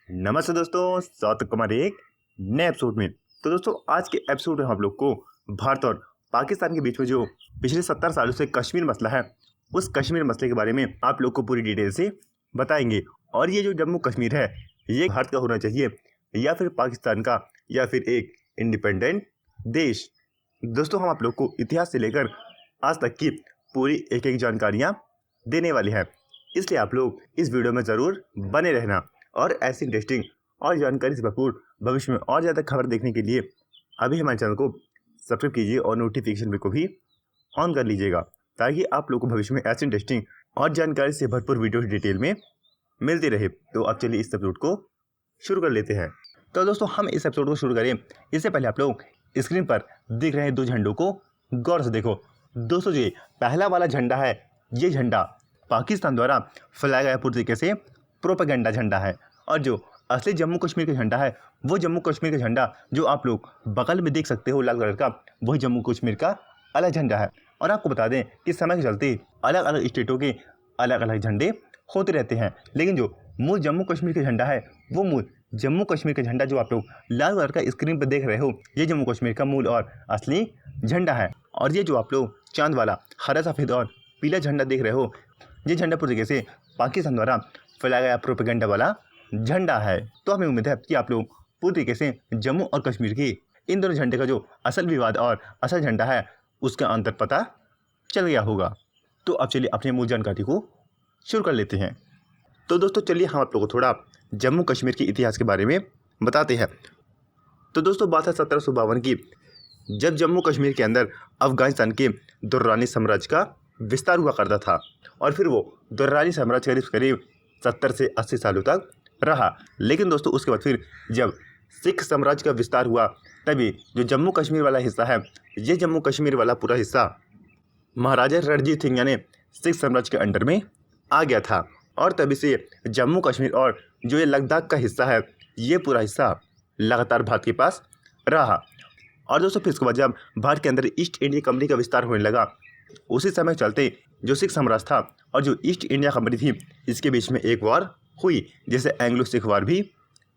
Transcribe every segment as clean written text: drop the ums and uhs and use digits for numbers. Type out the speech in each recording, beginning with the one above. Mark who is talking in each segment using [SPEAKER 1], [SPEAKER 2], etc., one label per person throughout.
[SPEAKER 1] नमस्ते दोस्तों, स्वागत हमारे एक नए एपिसोड में। तो दोस्तों, आज के एपिसोड में हम लोग को भारत और पाकिस्तान के बीच में जो पिछले 70 सालों से कश्मीर मसला है, उस कश्मीर मसले के बारे में आप लोग को पूरी डिटेल से बताएंगे। और ये जो जम्मू कश्मीर है, ये भारत का होना चाहिए या फिर पाकिस्तान का, या फिर एक इंडिपेंडेंट देश। दोस्तों, हम आप लोग को इतिहास से लेकर आज तक की पूरी एक एक जानकारियाँ देने वाले हैं, इसलिए आप लोग इस वीडियो में ज़रूर बने रहना। और ऐसी इंटरेस्टिंग और जानकारी से भरपूर भविष्य में और ज़्यादा खबर देखने के लिए अभी हमारे चैनल को सब्सक्राइब कीजिए और नोटिफिकेशन बिल को भी ऑन कर लीजिएगा, ताकि आप लोग को भविष्य में ऐसी इंटरेस्टिंग और जानकारी से भरपूर वीडियो डिटेल में मिलती रहे। तो अब चलिए इस एपिसोड को शुरू कर लेते हैं। तो दोस्तों, हम इस एपिसोड को शुरू करें इससे पहले आप लोग स्क्रीन पर दिख रहे दो झंडों को गौर से देखो। दोस्तों, ये पहला वाला झंडा है, ये झंडा पाकिस्तान द्वारा फैलाया गया पूरी तरीके से प्रोपेगेंडा झंडा है। और जो असली जम्मू कश्मीर का झंडा है, वो जम्मू कश्मीर का झंडा जो आप लोग बगल में देख सकते हो लाल कलर का, वही जम्मू कश्मीर का अलग झंडा है। और आपको बता दें कि समय के चलते अलग अलग स्टेटों के अलग अलग झंडे होते रहते हैं, लेकिन जो मूल जम्मू कश्मीर का झंडा है, वो मूल जम्मू कश्मीर का झंडा जो आप लोग लाल कलर का स्क्रीन पर देख रहे हो, ये जम्मू कश्मीर का मूल और असली झंडा है। और ये जो आप लोग चांद वाला हरा सफ़ेद और पीला झंडा देख रहे हो, ये झंडा पूरी तरीके से पाकिस्तान द्वारा फैलाया गया प्रोपेगेंडा वाला झंडा है। तो हमें उम्मीद है कि आप लोग पूरी तरीके से जम्मू और कश्मीर की इन दोनों झंडे का जो असल विवाद और असल झंडा है, उसका अंतर पता चल गया होगा। तो अब चलिए अपनी मूल जानकारी को शुरू कर लेते हैं। तो दोस्तों, चलिए हम आप लोगों को थोड़ा जम्मू कश्मीर के इतिहास के बारे में बताते हैं। तो दोस्तों, बात है 1752 की, जब जम्मू कश्मीर के अंदर अफगानिस्तान के दुर्रानी साम्राज्य का विस्तार हुआ करता था। और फिर वो दुर्रानी साम्राज्य करीब 70 से 80 सालों तक रहा। लेकिन दोस्तों, उसके बाद फिर जब सिख साम्राज्य का विस्तार हुआ, तभी जो जम्मू कश्मीर वाला हिस्सा है, ये जम्मू कश्मीर वाला पूरा हिस्सा महाराजा रणजीत सिंह यानी सिख साम्राज्य के अंडर में आ गया था। और तभी से जम्मू कश्मीर और जो ये लद्दाख का हिस्सा है, ये पूरा हिस्सा लगातार भारत के पास रहा। और दोस्तों, फिर उसके बाद जब भारत के अंदर ईस्ट इंडिया कंपनी का विस्तार होने लगा, उसी समय चलते जो सिख साम्राज्य था और जो ईस्ट इंडिया कंपनी थी, इसके बीच में एक वॉर हुई, जिसे एंग्लो सिख वॉर भी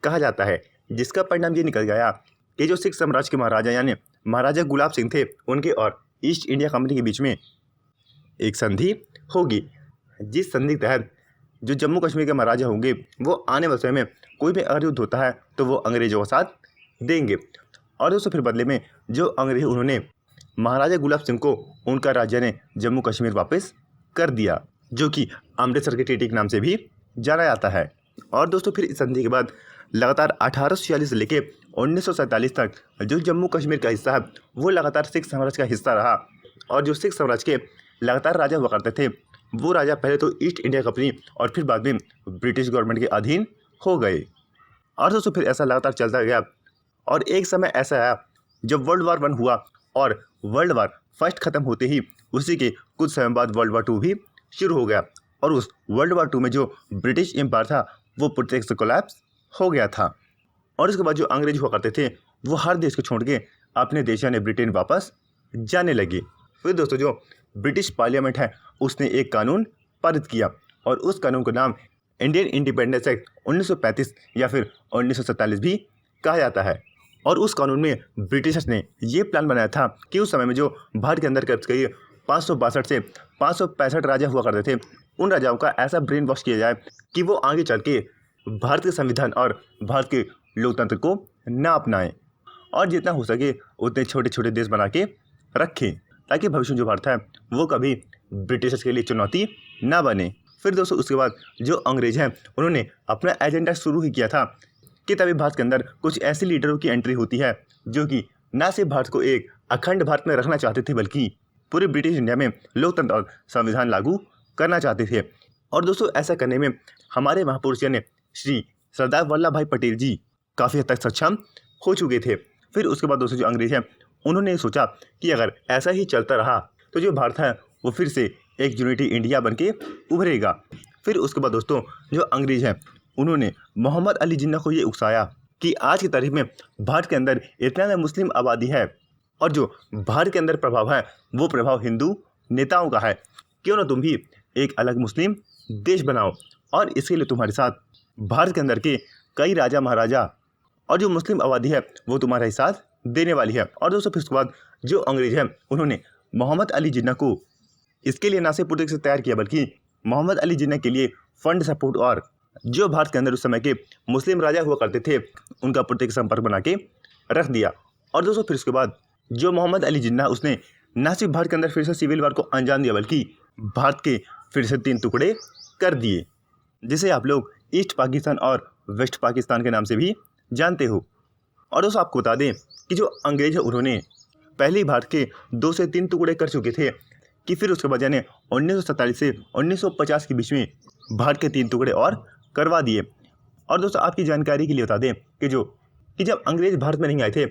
[SPEAKER 1] कहा जाता है, जिसका परिणाम ये निकल गया कि जो सिख साम्राज्य के महाराजा यानी महाराजा गुलाब सिंह थे, उनके और ईस्ट इंडिया कंपनी के बीच में एक संधि होगी, जिस संधि के तहत जो जम्मू कश्मीर के महाराजा होंगे, वो आने वाले समय में कोई भी अगर युद्ध होता है तो वो अंग्रेजों का साथ देंगे। और दोस्तों, फिर बदले में जो अंग्रेज उन्होंने महाराजा गुलाब सिंह को उनका राज्य ने जम्मू कश्मीर वापस कर दिया, जो कि अमृतसर के टीटी के नाम से भी जाना जाता है। और दोस्तों, फिर इस संधि के बाद लगातार 1846 से लेकर 1947 तक जो जम्मू कश्मीर का हिस्सा है, वो लगातार सिख साम्राज्य का हिस्सा रहा। और जो सिख साम्राज्य के लगातार राजा हुआ करते थे, वो राजा पहले तो ईस्ट इंडिया कंपनी और फिर बाद में ब्रिटिश गवर्नमेंट के अधीन हो गए। और दोस्तों, फिर ऐसा लगातार चलता गया। और एक समय ऐसा आया जब वर्ल्ड वार 1 हुआ, और वर्ल्ड वार फर्स्ट ख़त्म होते ही उसी के कुछ समय बाद वर्ल्ड वार 2 भी शुरू हो गया। और उस वर्ल्ड वार 2 में जो ब्रिटिश एम्पायर था, वो पूरी तरह से कोलैप्स हो गया था। और उसके बाद जो अंग्रेज हुआ करते थे, वो हर देश को छोड़ के अपने देश यानी ब्रिटेन वापस जाने लगे। फिर दोस्तों, जो ब्रिटिश पार्लियामेंट है, उसने एक कानून पारित किया, और उस कानून का नाम इंडियन इंडिपेंडेंस एक्ट 1935 या फिर 1947 भी कहा जाता है। और उस कानून में ब्रिटिशर्स ने ये प्लान बनाया था कि उस समय में जो भारत के अंदर करीब 562 से 565 राजा हुआ करते थे, उन राजाओं का ऐसा ब्रेन वॉश किया जाए कि वो आगे चल के भारत के संविधान और भारत के लोकतंत्र को ना अपनाएं, और जितना हो सके उतने छोटे छोटे देश बना के रखें, ताकि भविष्य में जो भारत है वो कभी ब्रिटिशर्स के लिए चुनौती ना बने। फिर दोस्तों, उसके बाद जो अंग्रेज हैं, उन्होंने अपना एजेंडा शुरू ही किया था कि तभी भारत के अंदर कुछ ऐसे लीडरों की एंट्री होती है जो कि ना सिर्फ भारत को एक अखंड भारत में रखना चाहते थे, बल्कि पूरे ब्रिटिश इंडिया में लोकतंत्र और संविधान लागू करना चाहते थे। और दोस्तों, ऐसा करने में हमारे महापुरुष यानी श्री सरदार वल्लभ भाई पटेल जी काफ़ी हद तक सक्षम हो चुके थे। फिर उसके बाद दोस्तों, जो अंग्रेज हैं, उन्होंने सोचा कि अगर ऐसा ही चलता रहा तो जो भारत है वो फिर से एक यूनिटी इंडिया बन के उभरेगा। फिर उसके बाद दोस्तों, जो अंग्रेज हैं, उन्होंने मोहम्मद अली जिन्ना को ये उकसाया कि आज की तारीख में भारत के अंदर इतना मुस्लिम आबादी है, और जो भारत के अंदर प्रभाव है, वो प्रभाव हिंदू नेताओं का है। क्यों ना तुम भी एक अलग मुस्लिम देश बनाओ, और इसके लिए तुम्हारे साथ भारत के अंदर के कई राजा महाराजा और जो मुस्लिम आबादी है वो तुम्हारा ही साथ देने वाली है। और दोस्तों फिर उसके बाद जो अंग्रेज हैं उन्होंने मोहम्मद अली जिन्ना को इसके लिए ना सिर्फ पूरी तरीके से तैयार किया बल्कि मोहम्मद अली जिन्ना के लिए फंड सपोर्ट और जो भारत के अंदर उस समय के मुस्लिम राजा हुआ करते थे उनका पूरी तरीके से संपर्क बना के रख दिया। और दोस्तों फिर उसके बाद जो मोहम्मद अली जिन्ना उसने ना सिर्फ भारत के अंदर फिर से सिविल वार को अंजाम दिया बल्कि भारत के फिर से 3 टुकड़े कर दिए, जिसे आप लोग ईस्ट पाकिस्तान और वेस्ट पाकिस्तान के नाम से भी जानते हो। और दोस्तों आपको बता दें कि जो अंग्रेज है उन्होंने पहले ही भारत के 2 से 3 टुकड़े कर चुके थे कि फिर उसके बाद यानी 1947 से 1950 के बीच में भारत के 3 टुकड़े और करवा दिए। और दोस्तों आपकी जानकारी के लिए बता दें कि जब अंग्रेज भारत में नहीं आए थे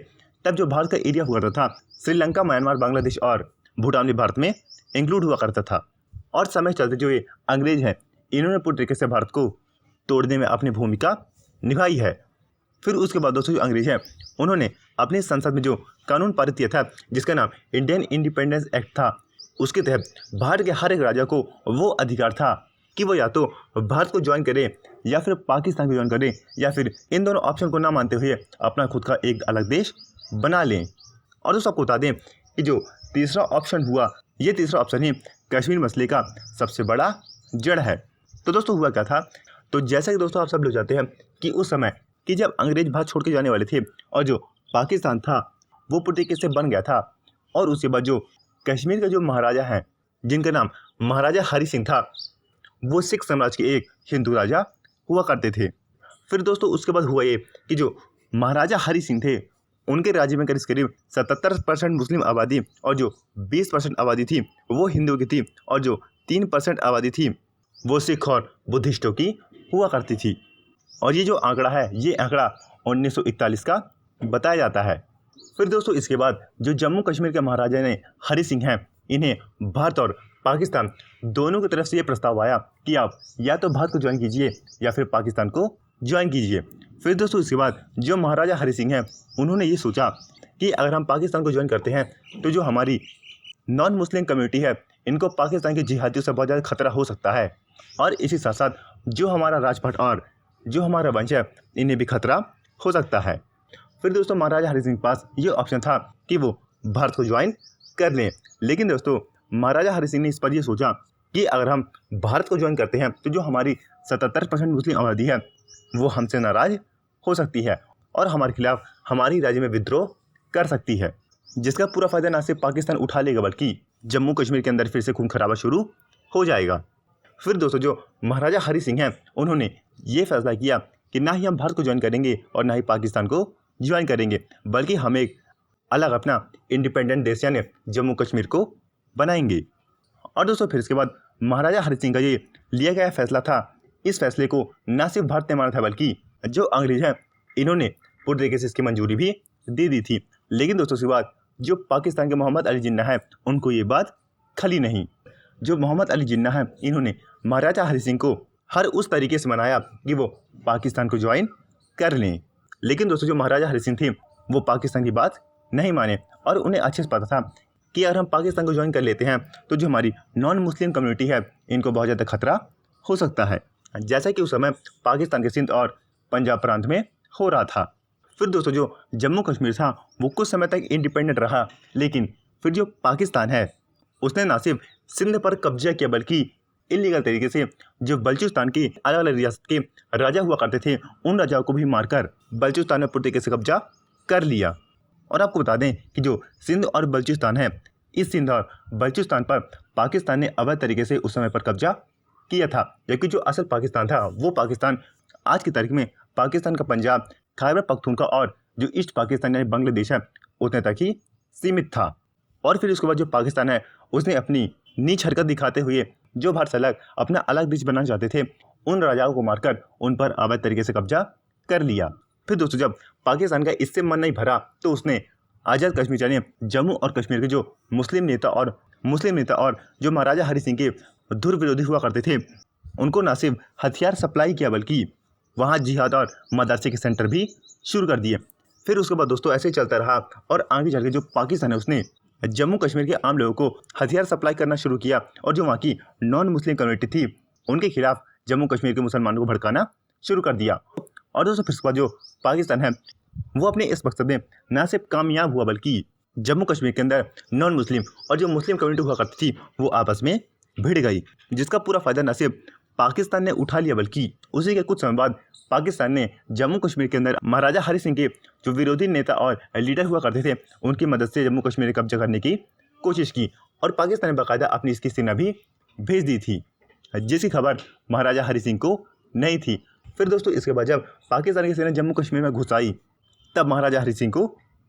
[SPEAKER 1] तब जो भारत का एरिया हुआ करता था श्रीलंका, म्यांमार, बांग्लादेश और भूटान भी भारत में इंक्लूड हुआ करता था। और समय चलते जो ये अंग्रेज हैं इन्होंने पूरी तरीके से भारत को तोड़ने में अपनी भूमिका निभाई है। फिर उसके बाद दोस्तों जो अंग्रेज हैं उन्होंने अपनी संसद में जो कानून पारित किया था जिसका नाम इंडियन इंडिपेंडेंस एक्ट था, उसके तहत भारत के हर एक राजा को वो अधिकार था कि वो या तो भारत को ज्वाइन करे या फिर पाकिस्तान को ज्वाइन करे या फिर इन दोनों ऑप्शन को ना मानते हुए अपना खुद का एक अलग देश बना लें। और दोस्तों आपको बता दें कि जो तीसरा ऑप्शन हुआ ये तीसरा ऑप्शन ही कश्मीर मसले का सबसे बड़ा जड़ है। तो दोस्तों हुआ क्या था, तो जैसा कि दोस्तों आप सब लोग जानते हैं कि उस समय कि जब अंग्रेज भारत छोड़ के जाने वाले थे और जो पाकिस्तान था वो पूरी तरीके से बन गया था और उसके बाद जो कश्मीर का जो महाराजा हैं जिनका नाम महाराजा हरि सिंह था वो सिख साम्राज्य के एक हिंदू राजा हुआ करते थे। फिर दोस्तों उसके बाद हुआ ये कि जो महाराजा हरि सिंह थे उनके राज्य में करीब 77% मुस्लिम आबादी और जो 20% आबादी थी वो हिंदुओं की थी और जो 3% आबादी थी वो सिख और बुद्धिस्टों की हुआ करती थी। और ये जो आंकड़ा है ये आंकड़ा 1941 का बताया जाता है। फिर दोस्तों इसके बाद जो जम्मू कश्मीर के महाराजा ने हरि सिंह हैं इन्हें भारत और पाकिस्तान दोनों की तरफ से ये प्रस्ताव आया कि आप या तो भारत को ज्वाइन कीजिए या फिर पाकिस्तान को ज्वाइन कीजिए। फिर दोस्तों इसके बाद जो महाराजा हरि सिंह हैं उन्होंने ये सोचा कि अगर हम पाकिस्तान को ज्वाइन करते हैं तो जो हमारी नॉन मुस्लिम कम्युनिटी है इनको पाकिस्तान के जिहादियों से बहुत ज़्यादा खतरा हो सकता है और इसी साथ साथ जो हमारा राजपाट और जो हमारा वंश है इन्हें भी खतरा हो सकता है। फिर दोस्तों महाराजा हरि सिंह के पास ये ऑप्शन था कि वो भारत को ज्वाइन कर लें, लेकिन दोस्तों महाराजा हरि सिंह ने इस पर यह सोचा कि अगर हम भारत को ज्वाइन करते हैं तो जो हमारी 77% मुस्लिम आबादी है वो हमसे नाराज़ हो सकती है और हमारे खिलाफ हमारी राज्य में विद्रोह कर सकती है, जिसका पूरा फ़ायदा ना सिर्फ पाकिस्तान उठा लेगा बल्कि जम्मू कश्मीर के अंदर फिर से खून खराबा शुरू हो जाएगा। फिर दोस्तों जो महाराजा हरि सिंह हैं उन्होंने ये फैसला किया कि ना ही हम भारत को ज्वाइन करेंगे और ना ही पाकिस्तान को ज्वाइन करेंगे बल्कि हम एक अलग अपना इंडिपेंडेंट देश यानी जम्मू कश्मीर को बनाएंगे। और दोस्तों फिर इसके बाद महाराजा हरि सिंह का ये लिया गया फैसला था, इस फैसले को ना सिर्फ भारत ने माना था बल्कि जो अंग्रेज हैं इन्होंने पूरी तरीके से इसकी मंजूरी भी दे दी थी। लेकिन दोस्तों इसके बाद जो पाकिस्तान के मोहम्मद अली जिन्ना है उनको ये बात खली नहीं। जो मोहम्मद अली जिन्ना है इन्होंने महाराजा हरि सिंह को हर उस तरीके से मनाया कि वो पाकिस्तान को ज्वाइन कर लें, लेकिन दोस्तों जो महाराजा हरि सिंह थे वो पाकिस्तान की बात नहीं माने और उन्हें अच्छे से पता था कि अगर हम पाकिस्तान को ज्वाइन कर लेते हैं तो जो हमारी नॉन मुस्लिम कम्युनिटी है इनको बहुत ज़्यादा खतरा हो सकता है, जैसा कि उस समय पाकिस्तान के सिंध और पंजाब प्रांत में हो रहा था। फिर दोस्तों जो जम्मू कश्मीर था वो कुछ समय तक इंडिपेंडेंट रहा, लेकिन फिर जो पाकिस्तान है उसने ना सिर्फ सिंध पर कब्जा किया बल्कि इलीगल तरीके से जो बलूचिस्तान की अलग अलग रियासत के राजा हुआ करते थे उन राजाओं को भी मारकर बलूचिस्तान में पूरी तरीके से कब्जा कर लिया। और आपको बता दें कि जो सिंध और बलूचिस्तान है इस सिंध और बलूचिस्तान पर पाकिस्तान ने अवैध तरीके से उस समय पर कब्जा किया था, जबकि जो असल पाकिस्तान था वो पाकिस्तान आज की तारीख में पाकिस्तान का पंजाब, खैबर पख्तूनख्वा और जो ईस्ट पाकिस्तान यानी बांग्लादेश है उतने तक ही सीमित था। और फिर उसके बाद जो पाकिस्तान है उसने अपनी नीच हरकत दिखाते हुए जो भारत से अलग अपना अलग देश बनाना चाहते थे उन राजाओं को मारकर उन पर अवैध तरीके से कब्जा कर लिया। फिर दोस्तों जब पाकिस्तान का इससे मन नहीं भरा तो उसने आज़ाद कश्मीर यानी जम्मू और कश्मीर के जो मुस्लिम नेता और जो महाराजा हरि सिंह के धुर विरोधी हुआ करते थे उनको न सिर्फ हथियार सप्लाई किया बल्कि वहाँ जिहाद और मदरसे के सेंटर भी शुरू कर दिए। फिर उसके बाद दोस्तों ऐसे ही चलता रहा और आगे चल के जो पाकिस्तान है उसने जम्मू कश्मीर के आम लोगों को हथियार सप्लाई करना शुरू किया और जो वहाँ की नॉन मुस्लिम कम्युनिटी थी उनके खिलाफ जम्मू कश्मीर के मुसलमानों को भड़काना शुरू कर दिया। और दोस्तों फिर उसके बाद जो पाकिस्तान है वो अपने इस मकसद में न सिर्फ कामयाब हुआ बल्कि जम्मू कश्मीर के अंदर नॉन मुस्लिम और जो मुस्लिम कम्युनिटी हुआ करती थी वो आपस में भिड़ गई, जिसका पूरा फायदा न सिर्फ पाकिस्तान ने उठा लिया बल्कि उसी के कुछ समय बाद पाकिस्तान ने जम्मू कश्मीर के अंदर महाराजा हरि सिंह के जो विरोधी नेता और लीडर हुआ करते थे उनकी मदद से जम्मू कश्मीर का कब्जा करने की कोशिश की और पाकिस्तान ने बाकायदा अपनी इसकी सेना भी भेज दी थी, जिसकी खबर महाराजा हरि सिंह को नहीं थी। फिर दोस्तों इसके बाद जब पाकिस्तान की सेना जम्मू कश्मीर में घुस आई तब महाराजा हरि सिंह को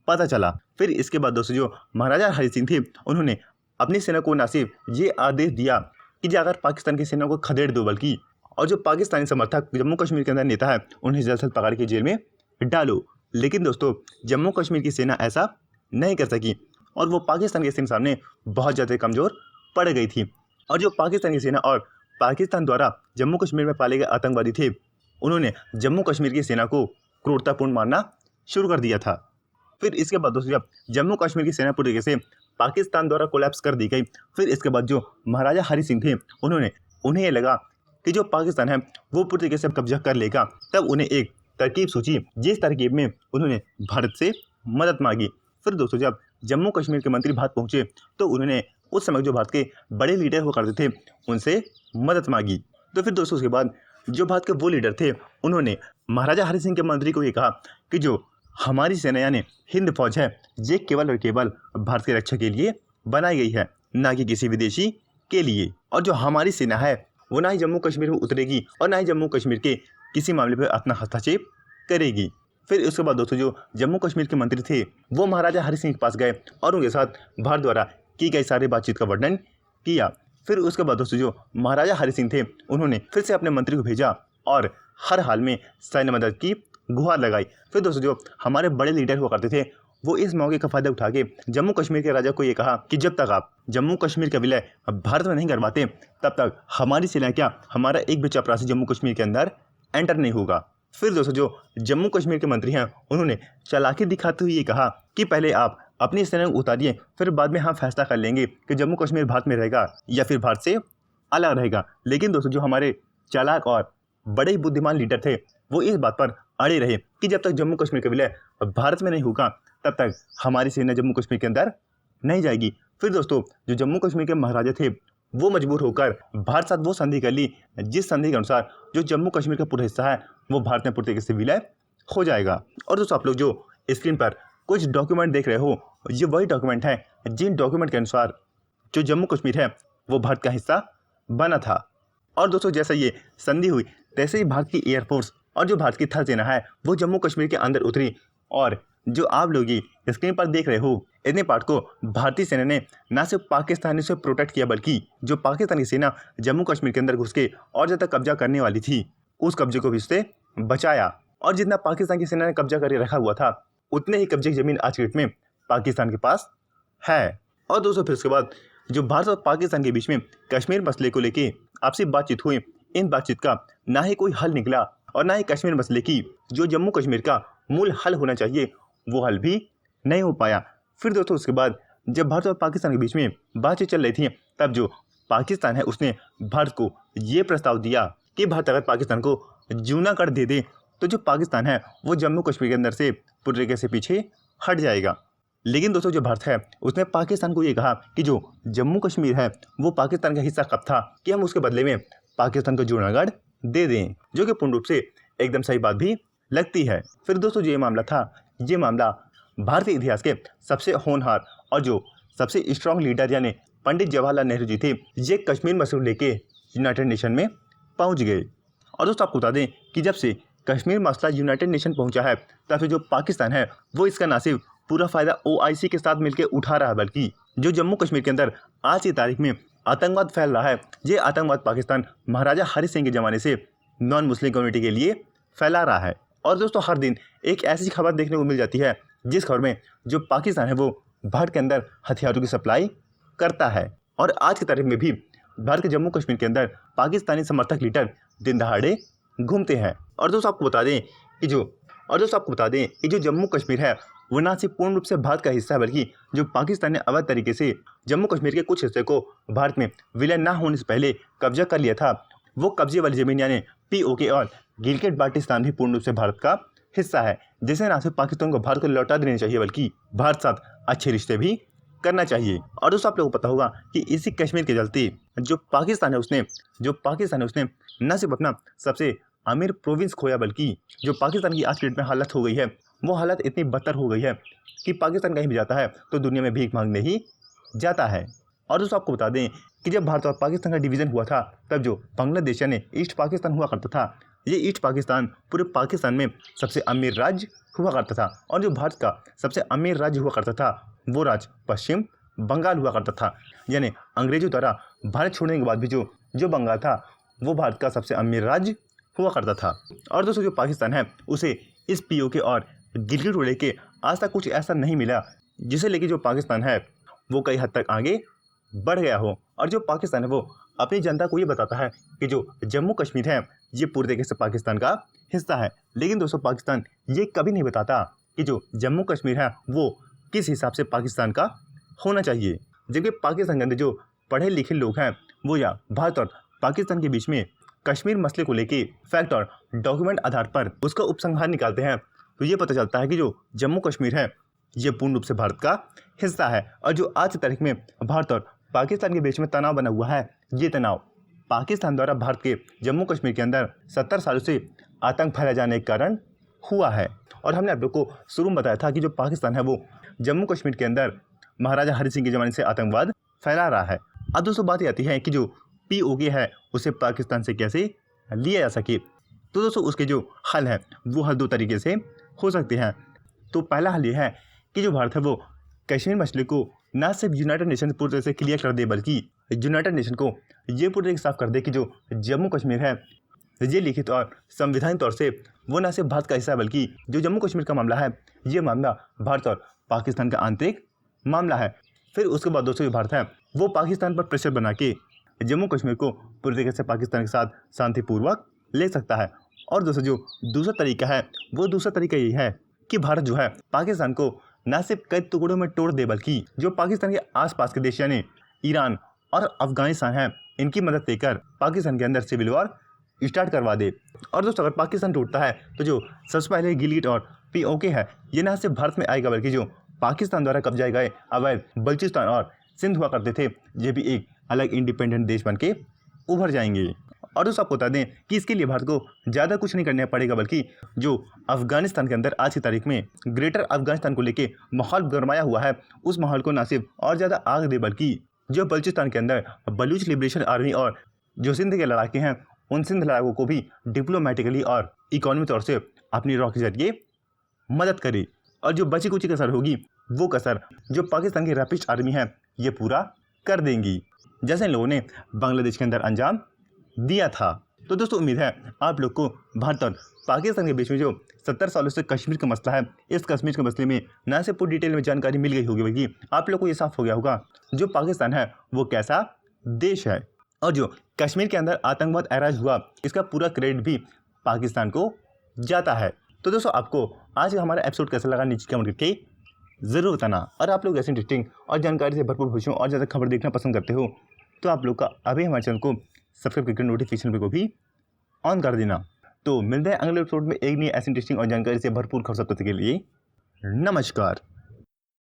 [SPEAKER 1] पता चला। फिर इसके बाद दोस्तों जो महाराजा हरि सिंह थे उन्होंने अपनी सेना को न सिर्फ ये आदेश दिया कि जाकर पाकिस्तान की सेना को खदेड़ दो बल्कि और जो पाकिस्तानी समर्थक जम्मू कश्मीर के अंदर नेता है उन्हें जल्द से जल्द पकड़ के जेल में डालो। लेकिन दोस्तों जम्मू कश्मीर की सेना ऐसा नहीं कर सकी और वो पाकिस्तान की सेना सामने बहुत ज़्यादा कमज़ोर पड़ गई थी और जो पाकिस्तान की सेना और पाकिस्तान द्वारा जम्मू कश्मीर में पाले गए आतंकवादी थे उन्होंने जम्मू कश्मीर की सेना को क्रूरतापूर्ण मारना शुरू कर दिया था। फिर इसके बाद दोस्तों जब जम्मू कश्मीर की सेना पूरी तरीके से पाकिस्तान द्वारा कोलैप्स कर दी गई, फिर इसके बाद जो महाराजा हरि सिंह थे उन्हें ये लगा कि जो पाकिस्तान है वो पूरी तरीके से कब्जा कर लेगा, तब उन्हें एक तरकीब सोची जिस तरकीब में उन्होंने भारत से मदद मांगी। फिर दोस्तों जब जम्मू कश्मीर के मंत्री भारत पहुंचे तो उन्होंने उस समय जो भारत के बड़े लीडर हुआ करते थे उनसे मदद मांगी। तो फिर दोस्तों उसके बाद जो भारत के वो लीडर थे उन्होंने महाराजा हरि सिंह के मंत्री को ये कहा कि जो हमारी सेना यानी हिंद फौज है ये केवल और केवल भारत की रक्षा के लिए बनाई गई है, ना कि किसी विदेशी के लिए, और जो हमारी सेना है वो ना ही जम्मू कश्मीर में उतरेगी और ना ही जम्मू कश्मीर के किसी मामले पर अपना हस्तक्षेप करेगी। फिर उसके बाद दोस्तों जो जम्मू कश्मीर के मंत्री थे वो महाराजा हरि सिंह के पास गए और उनके साथ भारत द्वारा की गई सारी बातचीत का वर्णन किया। फिर उसके बाद दोस्तों जो महाराजा हरि सिंह थे उन्होंने फिर से अपने मंत्री को भेजा और हर हाल में सैन्य मदद की गुहार लगाई। फिर दोस्तों जो हमारे बड़े लीडर हुआ करते थे वो इस मौके का फायदा उठा के जम्मू कश्मीर के राजा को ये कहा कि जब तक आप जम्मू कश्मीर का विलय भारत में नहीं करवाते तब तक हमारी सेना क्या हमारा एक भी चपरासी जम्मू कश्मीर के अंदर एंटर नहीं होगा। फिर दोस्तों जो जम्मू कश्मीर के मंत्री हैं उन्होंने चालाकी दिखाते हुए ये कहा कि पहले आप अपनी सेना को उतारिए, फिर बाद में हम फैसला कर लेंगे कि जम्मू कश्मीर भारत में रहेगा या फिर भारत से अलग रहेगा। लेकिन दोस्तों जो हमारे चालाक और बड़े ही बुद्धिमान लीडर थे वो इस बात पर अड़े रहे कि जब तक जम्मू कश्मीर का विलय भारत में नहीं होगा तब तक हमारी सेना जम्मू कश्मीर के अंदर नहीं जाएगी। फिर दोस्तों जो जम्मू कश्मीर के महाराजा थे वो मजबूर होकर भारत साथ वो संधि कर ली जिस संधि के अनुसार जो जम्मू कश्मीर का पूरा हिस्सा है वो भारत में पूरी तरीके से विलय हो जाएगा। और दोस्तों आप लोग जो स्क्रीन पर कुछ डॉक्यूमेंट देख रहे हो ये वही डॉक्यूमेंट है जिन डॉक्यूमेंट के अनुसार जो जम्मू कश्मीर है वो भारत का हिस्सा बना था। और दोस्तों जैसे ये संधि हुई तैसे ही भारत की एयरफोर्स और जो भारत की थल सेना है वो जम्मू कश्मीर के अंदर उतरी और जो आप लोग ये स्क्रीन पर देख रहे हो इतने पार्ट को भारतीय सेना ने न सिर्फ पाकिस्तानी से प्रोटेक्ट किया बल्कि जो पाकिस्तानी सेना जम्मू कश्मीर के अंदर घुस के और ज़्यादा कब्जा करने वाली थी उस कब्जे को भी उससे बचाया। और जितना पाकिस्तान की सेना ने कब्जा करके रखा हुआ था उतने ही कब्जे की ज़मीन आज की डेट में पाकिस्तान के पास है। और दोस्तों फिर उसके बाद जो भारत और पाकिस्तान के बीच में कश्मीर मसले को लेके आपसी बातचीत हुई, इन बातचीत का ना ही कोई हल निकला और ना ही कश्मीर मसले की जो जम्मू कश्मीर का मूल हल होना चाहिए वो हल भी नहीं हो पाया। फिर दोस्तों उसके बाद जब भारत और पाकिस्तान के बीच में बातचीत चल रही थी तब जो पाकिस्तान है उसने भारत को ये प्रस्ताव दिया कि भारत अगर पाकिस्तान को जूनागढ़ दे दे तो जो पाकिस्तान है वो जम्मू कश्मीर के अंदर से पूरी तरीके से पीछे हट जाएगा। लेकिन दोस्तों जो भारत है उसने पाकिस्तान को ये कहा कि जो जम्मू कश्मीर है वो पाकिस्तान का हिस्सा कब था कि हम उसके बदले में पाकिस्तान को जूनागढ़ दे दें, जो कि पूर्ण रूप से एकदम सही बात भी लगती है। फिर दोस्तों जो ये मामला था ये मामला भारतीय इतिहास के सबसे होनहार और जो सबसे स्ट्रांग लीडर यानी पंडित जवाहरलाल नेहरू जी थे ये कश्मीर मसला लेके यूनाइटेड नेशन में पहुंच गए। और दोस्तों आपको बता दें कि जब से कश्मीर मसला यूनाइटेड नेशन पहुंचा है तब से जो पाकिस्तान है वो इसका ना सिर्फ पूरा फ़ायदा OIC के साथ मिलकर उठा रहा है बल्कि जो जम्मू कश्मीर के अंदर आज की तारीख में आतंकवाद फैल रहा है ये आतंकवाद पाकिस्तान महाराजा हरि सिंह के ज़माने से नॉन मुस्लिम कम्युनिटी के लिए फैला रहा है। और दोस्तों हर दिन एक ऐसी खबर देखने को मिल जाती है जिस खबर में जो पाकिस्तान है वो भारत के अंदर हथियारों की सप्लाई करता है। और आज की तारीख में भी भारत के जम्मू कश्मीर के अंदर पाकिस्तानी समर्थक लीडर दिन दहाड़े घूमते हैं। और दोस्तों आपको बता दें कि जो जम्मू कश्मीर है वो ना सिर्फ पूर्ण रूप से भारत का हिस्सा है बल्कि जो पाकिस्तान ने अवैध तरीके से जम्मू कश्मीर के कुछ हिस्से को भारत में विलय न होने से पहले कब्जा कर लिया था वो कब्जे वाली ज़मीन यानी POK और गिलगिट बाल्टिस्तान भी पूर्ण रूप से भारत का हिस्सा है, जिसे ना सिर्फ पाकिस्तान को भारत को लौटा देना चाहिए बल्कि भारत साथ अच्छे रिश्ते भी करना चाहिए। और दोस्तों आप लोगों को पता होगा कि इसी कश्मीर के चलते जो पाकिस्तान है उसने न सिर्फ अपना सबसे अमीर प्रोविंस खोया बल्कि जो पाकिस्तान की आज की डेट में हालत हो गई है वो हालत इतनी बदतर हो गई है कि पाकिस्तान कहीं भी जाता है तो दुनिया में भीख मांगने ही जाता है। और दोस्तों आपको बता दें कि जब भारत और पाकिस्तान का डिवीज़न हुआ था तब जो बांग्लादेश यानी ईस्ट पाकिस्तान हुआ करता था, ये ईस्ट पाकिस्तान पूरे पाकिस्तान में सबसे अमीर राज्य हुआ करता था और जो भारत का सबसे अमीर राज्य हुआ करता था वो राज्य पश्चिम बंगाल हुआ करता था। यानी अंग्रेजों द्वारा भारत छोड़ने के बाद भी जो बंगाल था वो भारत का सबसे अमीर राज्य हुआ करता था। और दोस्तों जो पाकिस्तान है उसे इस पीओके और गिलगिट को लेके आज तक कुछ ऐसा नहीं मिला जिसे लेके जो पाकिस्तान है वो कई हद तक आगे बढ़ गया हो। और जो पाकिस्तान है वो अपनी जनता को ये बताता है कि जो जम्मू कश्मीर है ये पूरे तरीके से पाकिस्तान का हिस्सा है, लेकिन दोस्तों पाकिस्तान ये कभी नहीं बताता कि जो जम्मू कश्मीर है वो किस हिसाब से पाकिस्तान का होना चाहिए। जबकि पाकिस्तान के अंदर जो पढ़े लिखे लोग हैं वो या भारत और पाकिस्तान के बीच में कश्मीर मसले को लेके फैक्ट और डॉक्यूमेंट आधार पर उसका उपसंहार निकालते हैं तो ये पता चलता है कि जो जम्मू कश्मीर है ये पूर्ण रूप से भारत का हिस्सा है। और जो आज की तारीख में भारत और पाकिस्तान के बीच में तनाव बना हुआ है ये तनाव पाकिस्तान द्वारा भारत के जम्मू कश्मीर के अंदर 70 सालों से आतंक फैला जाने के कारण हुआ है। और हमने आप लोग को शुरू में बताया था कि जो पाकिस्तान है वो जम्मू कश्मीर के अंदर महाराजा हरि सिंह के ज़माने से आतंकवाद फैला रहा है। अब दोस्तों बात आती है कि जो पीओके है उसे पाकिस्तान से कैसे लिया जा सके। तो दोस्तों उसके जो हल है वो हल दो तरीके से हो सकते हैं। तो पहला हल ये है कि जो भारत है वो कश्मीर मसले को ना सिर्फ यूनाइटेड नेशन पूरी तरह से क्लियर कर दे बल्कि यूनाइटेड नेशन को ये पूरी तरह से साफ कर दे कि जो जम्मू कश्मीर है ये लिखित और संवैधानिक तौर से वो ना सिर्फ भारत का हिस्सा है बल्कि जो जम्मू कश्मीर का मामला है ये मामला भारत और पाकिस्तान का आंतरिक मामला है। फिर उसके बाद दोस्तों जो भारत है वो पाकिस्तान पर प्रेशर बना के जम्मू कश्मीर को पूरी तरीके से पाकिस्तान के साथ शांतिपूर्वक ले सकता है। और दोस्तों जो दूसरा तरीका है वो दूसरा तरीका ये है कि भारत जो है पाकिस्तान को न सिर्फ कई टुकड़ों में तोड़ दे बल्कि जो पाकिस्तान के आसपास के देश यानी ईरान और अफगानिस्तान है इनकी मदद लेकर पाकिस्तान के अंदर सिविल वॉर स्टार्ट करवा दे। और दोस्तों अगर पाकिस्तान टूटता है तो जो सबसे पहले गिलगिट और पीओके है ये न सिर्फ भारत में आएगा बल्कि जो पाकिस्तान द्वारा कब्जाए गए अवैध बलूचिस्तान और सिंध हुआ करते थे ये भी एक अलग इंडिपेंडेंट देश बन के उभर जाएंगे। और दोस्तों आपको बता दें कि इसके लिए भारत को ज़्यादा कुछ नहीं करना पड़ेगा बल्कि जो अफगानिस्तान के अंदर आज की तारीख में ग्रेटर अफगानिस्तान को लेके माहौल गरमाया हुआ है उस माहौल को न सिर्फ और ज़्यादा आग दे बल्कि जो बलूचिस्तान के अंदर बलूच लिबरेशन आर्मी और जो सिंध के लड़ाके हैं उन सिंध लड़ाकों को भी डिप्लोमेटिकली और इकोनॉमिक तौर से अपनी रॉ के जरिए मदद करे। और जो बची कुची कसर होगी वो कसर जो पाकिस्तान की रैपिस्ट आर्मी है ये पूरा कर देंगी जैसे इन लोगों ने बांग्लादेश के अंदर अंजाम दिया था। तो दोस्तों उम्मीद है आप लोग को भारत और पाकिस्तान के बीच में जो 70 सालों से कश्मीर का मसला है इस कश्मीर के मसले में न सिर्फ पूरी डिटेल में जानकारी मिल गई होगी बल्कि आप लोग को ये साफ हो गया होगा जो पाकिस्तान है वो कैसा देश है और जो कश्मीर के अंदर आतंकवाद अराइज हुआ इसका पूरा क्रेडिट भी पाकिस्तान को जाता है। तो दोस्तों आपको आज का हमारा एपिसोड कैसा लगा नीचे कमेंट करके ज़रूर बताना। और आप लोग ऐसे इंटरेस्टिंग और जानकारी से भरपूर खुश हो और ज़्यादा खबर देखना पसंद करते हो तो आप लोग का अभी हमारे चैनल को सब्सक्राइब करके नोटिफिकेशन पे को भी ऑन कर देना। तो मिलते हैं अगले एपिसोड में एक नई ऐसी इंटरेस्टिंग और जानकारी से भरपूर खबर सब तक के लिए नमस्कार।